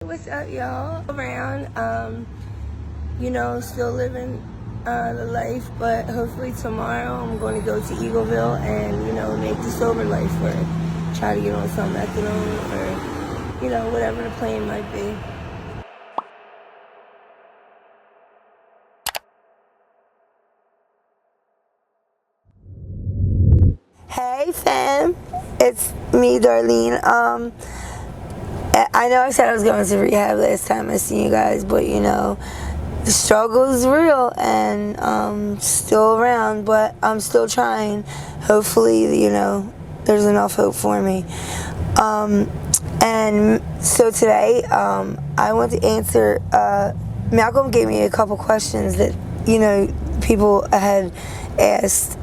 What's up, y'all? Around, still living the life, but hopefully tomorrow I'm going to go to Eagleville and, make the sober life work. Try to get on some methadone or, whatever the plan might be. Hey, fam. It's me, Darlene. I know I said I was going to rehab last time I seen you guys, but the struggle is real and still around, but I'm still trying. Hopefully, there's enough hope for me. And so today, I want to answer, Malcolm gave me a couple questions that, people had asked,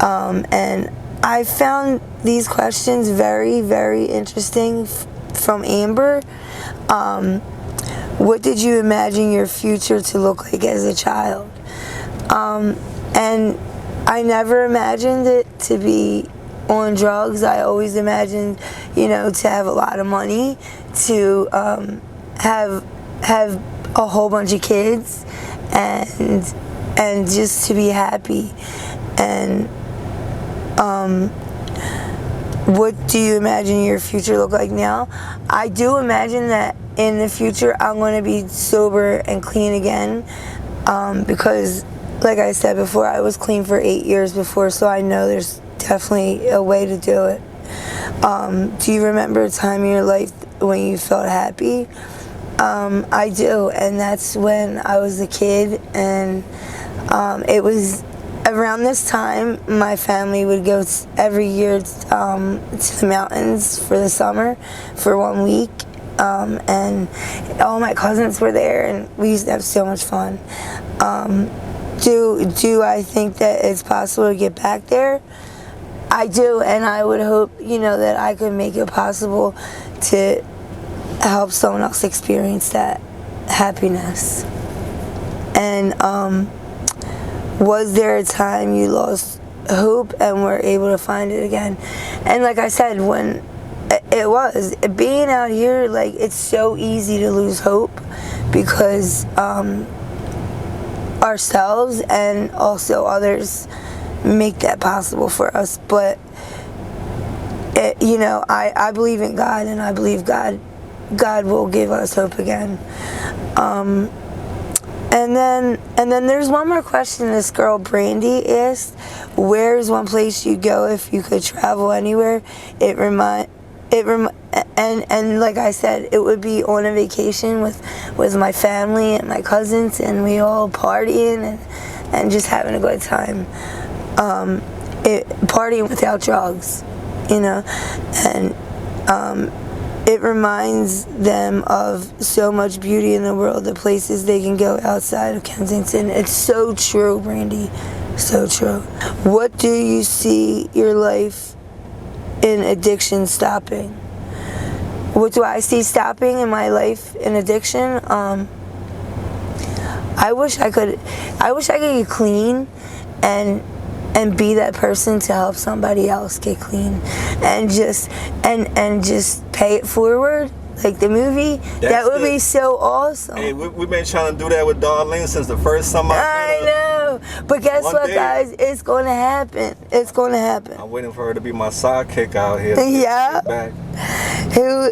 and I found these questions very, very interesting from Amber. What did you imagine your future to look like as a child? And I never imagined it to be on drugs. I always imagined, to have a lot of money, to have a whole bunch of kids, and just to be happy. And what do you imagine your future look like now? I do imagine that in the future I'm going to be sober and clean again, because like I said before, I was clean for 8 years before, so I know there's definitely a way to do it. Do you remember a time in your life when you felt happy? I do, and that's when I was a kid, and it was around this time my family would go every year to the mountains for the summer for 1 week, and all my cousins were there and we used to have so much fun. Do I think that it's possible to get back there? I do, and I would hope that I could make it possible to help someone else experience that happiness. And was there a time you lost hope and were able to find it again? And like I said, when it was being out here, like, it's so easy to lose hope because ourselves and also others make that possible for us. But I believe in God, and I believe God will give us hope again. And then there's one more question this girl Brandy asked. Where's one place you'd go if you could travel anywhere? And like I said, it would be on a vacation with my family and my cousins, and we all partying and just having a good time. Partying without drugs, and it reminds them of so much beauty in the world, the places they can go outside of Kensington. It's so true, Brandy, so true. What do you see your life in addiction stopping? What do I see stopping in my life in addiction? I wish I could get clean and be that person to help somebody else get clean, and just pay it forward, like the movie. That would be so awesome. Hey, we've been trying to do that with Darlene since the first summer. I know, but guess what, guys? It's going to happen. It's going to happen. I'm waiting for her to be my sidekick out here. Yeah. Back. Who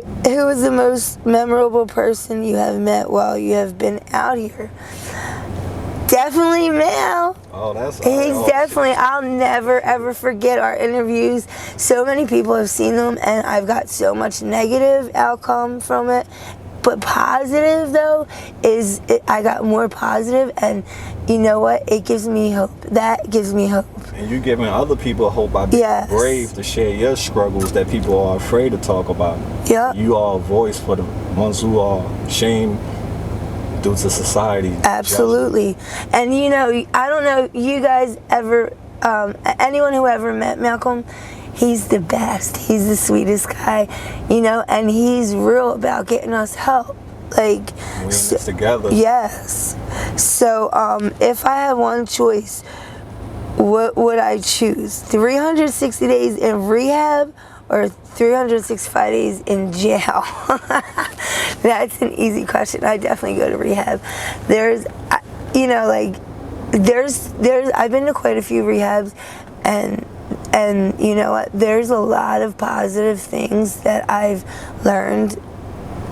is the most memorable person you have met while you have been out here? Definitely Mal. Oh, that's He's definitely. I'll never ever forget our interviews. So many people have seen them, and I've got so much negative outcome from it. But positive though I got more positive, and you know what? It gives me hope. That gives me hope. And you're giving other people hope by being brave to share your struggles that people are afraid to talk about. Yeah. You are a voice for the ones who are ashamed due to society. Absolutely. And I don't know, you guys ever, anyone who ever met Malcolm, he's the best. He's the sweetest guy, and he's real about getting us help. Like, we're in this together. Yes. So, if I had one choice, what would I choose? 360 days in rehab or 365 days in jail. That's an easy question. I definitely go to rehab. There's, you know, like, I've been to quite a few rehabs, and you know what? There's a lot of positive things that I've learned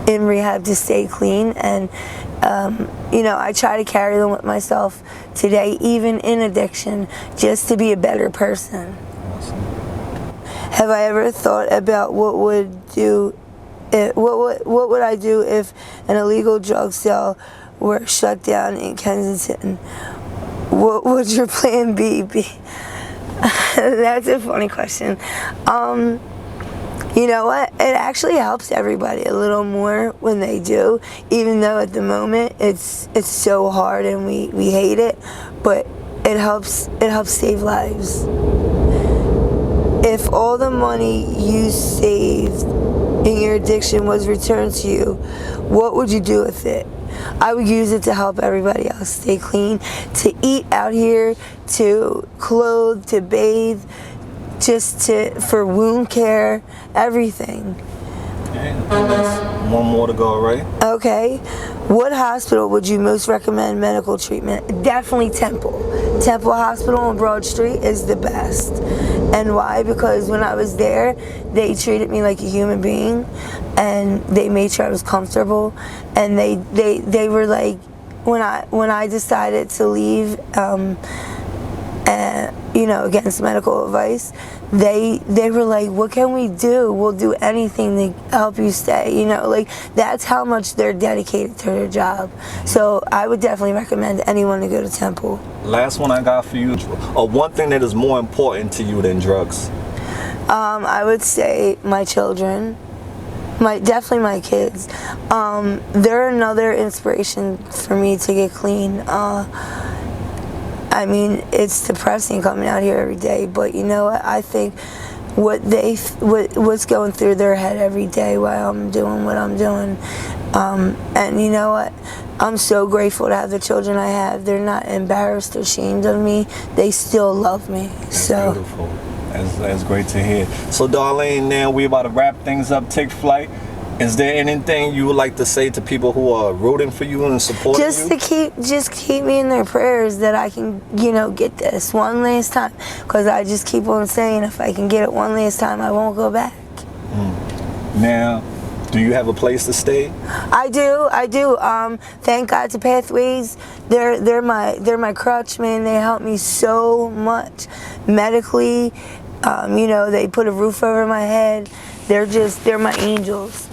in rehab to stay clean, and you know, I try to carry them with myself today, even in addiction, just to be a better person. Have I ever thought about what would I do if an illegal drug cell were shut down in Kensington? What would your plan B be? That's a funny question. You know what? It actually helps everybody a little more when they do, even though at the moment it's so hard and we hate it, but it helps save lives. If all the money you saved in your addiction was returned to you, what would you do with it? I would use it to help everybody else stay clean, to eat out here, to clothe, to bathe, for wound care, everything. And one more to go, right? Okay. What hospital would you most recommend medical treatment? Definitely Temple. Temple Hospital on Broad Street is the best. And why? Because when I was there, they treated me like a human being, and they made sure I was comfortable. And they were like, when I decided to leave, you know, against medical advice, they were like, what can we do? We'll do anything to help you stay. You know, like, that's how much they're dedicated to their job. So I would definitely recommend anyone to go to Temple. Last one I got for you. One thing that is more important to you than drugs? I would say my children. Definitely my kids. They're another inspiration for me to get clean. I mean, it's depressing coming out here every day, but you know what? I think what's going through their head every day while I'm doing what I'm doing. And you know what? I'm so grateful to have the children I have. They're not embarrassed or ashamed of me. They still love me. That's beautiful. That's great to hear. So Darlene, now we're about to wrap things up, take flight. Is there anything you would like to say to people who are rooting for you and supporting you? Just keep me in their prayers that I can, you know, get this one last time. Because I just keep on saying, if I can get it one last time, I won't go back. Now, do you have a place to stay? I do. Thank God to Pathways. They're my crutch, man. They help me so much medically. You know, they put a roof over my head. They're my angels.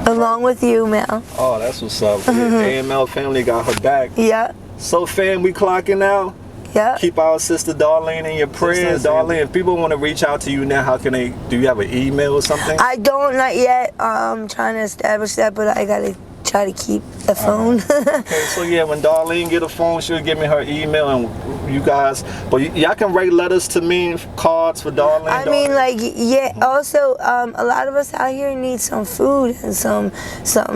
Along with you, Mel. Oh, that's what's up. AML family got her back. Yeah. So, fam, we clocking out. Yeah. Keep our sister Darlene in your prayers. Darlene, if people want to reach out to you now, how can they? Do you have an email or something? I don't, not yet. I'm trying to establish that, but I gotta try to keep a phone. Okay, so yeah, when Darlene get a phone, she'll give me her email, and you guys, but y'all can write letters to me, cards for Darlene. I mean, like, yeah. Also, a lot of us out here need some food and some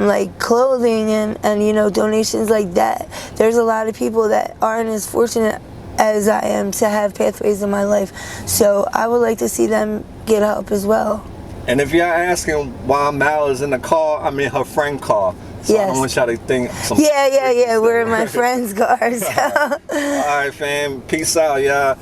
like clothing and you know, donations like that. There's a lot of people that aren't as fortunate as I am to have Pathways in my life, so I would like to see them get help as well. And if y'all asking why Mal is in the car, I mean her friend car. So yes. I don't want y'all to think some. Yeah. We're in my friend's cars. All right, fam. Peace out, y'all.